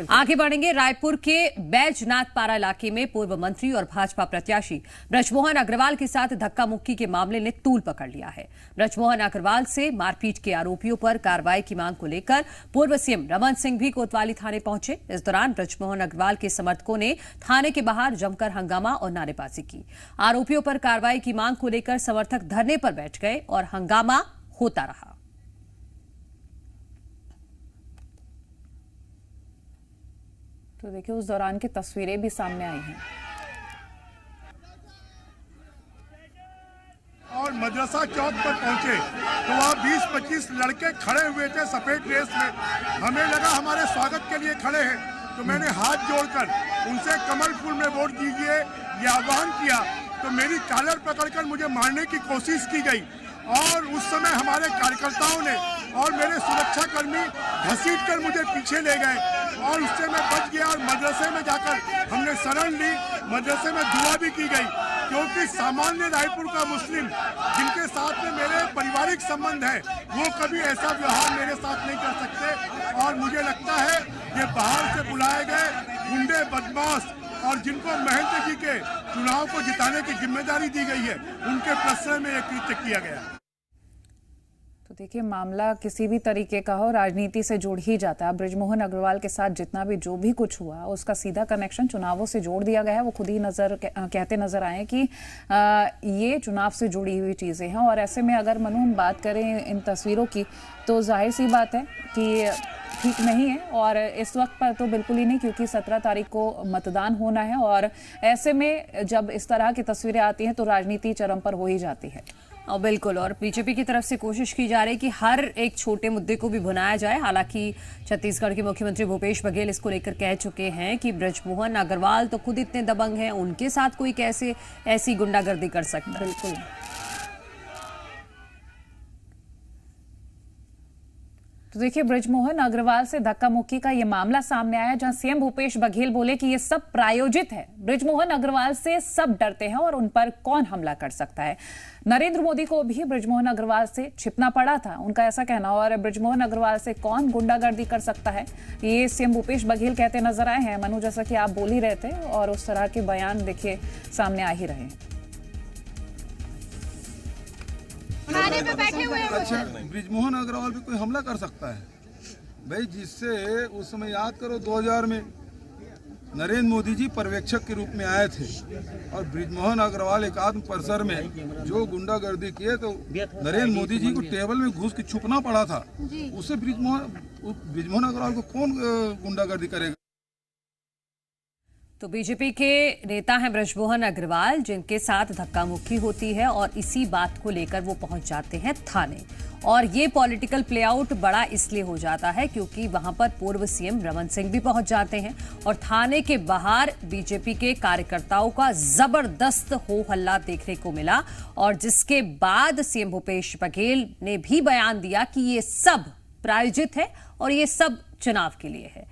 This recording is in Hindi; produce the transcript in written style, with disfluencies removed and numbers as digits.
आगे बढ़ेंगे। रायपुर के बैजनाथ पारा इलाके में पूर्व मंत्री और भाजपा प्रत्याशी ब्रजमोहन अग्रवाल के साथ धक्का मुक्की के मामले ने तूल पकड़ लिया है। ब्रजमोहन अग्रवाल से मारपीट के आरोपियों पर कार्रवाई की मांग को लेकर पूर्व सीएम रमन सिंह भी कोतवाली थाने पहुंचे। इस दौरान ब्रजमोहन अग्रवाल के समर्थकों ने थाने के बाहर जमकर हंगामा और नारेबाजी की। आरोपियों पर कार्रवाई की मांग को लेकर समर्थक धरने पर बैठ गए और हंगामा होता रहा। तो देखिए, उस दौरान की तस्वीरें भी सामने आई हैं। और मदरसा चौक पर पहुंचे तो वहाँ 20-25 लड़के खड़े हुए थे सफेद ड्रेस में। हमें लगा हमारे स्वागत के लिए खड़े हैं, तो मैंने हाथ जोड़कर उनसे कमल फूल में वोट दीजिए ये आह्वान किया। तो मेरी कॉलर पकड़कर मुझे मारने की कोशिश की गई और उस समय हमारे कार्यकर्ताओं ने और मेरे सुरक्षाकर्मी घसीटकर मुझे पीछे ले गए और उससे मैं बच गया और मदरसे में जाकर हमने शरण ली। मदरसे में दुआ भी की गई, क्योंकि सामान्य रायपुर का मुस्लिम जिनके साथ में मेरे पारिवारिक संबंध है वो कभी ऐसा व्यवहार मेरे साथ नहीं कर सकते। और मुझे लगता है ये बाहर से बुलाए गए गुंडे बदमाश और जिनको महंत जी के चुनाव को जिताने की जिम्मेदारी दी गई है उनके प्रश्रय में यह कृत्य किया गया। तो देखिए, मामला किसी भी तरीके का हो, राजनीति से जुड़ ही जाता है। ब्रजमोहन अग्रवाल के साथ जितना भी जो भी कुछ हुआ उसका सीधा कनेक्शन चुनावों से जोड़ दिया गया है। वो खुद ही कहते नजर आए कि ये चुनाव से जुड़ी हुई चीजें हैं। और ऐसे में अगर मनु हम बात करें इन तस्वीरों की, तो जाहिर सी बात है कि ठीक नहीं है। और इस वक्त पर तो बिल्कुल ही नहीं, क्योंकि 17 तारीख को मतदान होना है। और ऐसे में जब इस तरह की तस्वीरें आती हैं तो राजनीति चरम पर हो ही जाती है। और बिल्कुल, और बीजेपी की तरफ से कोशिश की जा रही है कि हर एक छोटे मुद्दे को भी भुनाया जाए। हालांकि छत्तीसगढ़ के मुख्यमंत्री भूपेश बघेल इसको लेकर कह चुके हैं कि ब्रजमोहन अग्रवाल तो खुद इतने दबंग हैं, उनके साथ कोई कैसे ऐसी गुंडागर्दी कर सकता है। बिल्कुल। तो देखिए, ब्रजमोहन अग्रवाल से धक्का मुक्की का ये मामला सामने आया, जहां सीएम भूपेश बघेल बोले कि ये सब प्रायोजित है। ब्रजमोहन अग्रवाल से सब डरते हैं और उन पर कौन हमला कर सकता है। नरेंद्र मोदी को भी ब्रजमोहन अग्रवाल से छिपना पड़ा था, उनका ऐसा कहना। और ब्रजमोहन अग्रवाल से कौन गुंडागर्दी कर सकता है, ये सीएम भूपेश बघेल कहते नजर आए हैं। मनु, जैसा कि आप बोल ही रहे थे, और उस तरह के बयान देखिए सामने आ ही रहे हैं। पे बैठे हुए हैं। अच्छा, ब्रजमोहन अग्रवाल पे कोई हमला कर सकता है भाई? जिससे उस समय याद करो 2000 में नरेंद्र मोदी जी पर्यवेक्षक के रूप में आए थे और ब्रजमोहन अग्रवाल एक आत्म परिसर में जो गुंडागर्दी किए, तो नरेंद्र मोदी जी को टेबल में घुस के छुपना पड़ा था। उससे ब्रजमोहन अग्रवाल को कौन गुंडागर्दी करेगा? तो बीजेपी के नेता हैं ब्रजमोहन अग्रवाल, जिनके साथ धक्का मुक्की होती है और इसी बात को लेकर वो पहुंच जाते हैं थाने। और ये पॉलिटिकल प्लेआउट बड़ा इसलिए हो जाता है क्योंकि वहां पर पूर्व सीएम रमन सिंह भी पहुंच जाते हैं और थाने के बाहर बीजेपी के कार्यकर्ताओं का जबरदस्त हो हल्ला देखने को मिला। और जिसके बाद सीएम भूपेश बघेल ने भी बयान दिया कि ये सब प्रायोजित है और ये सब चुनाव के लिए है।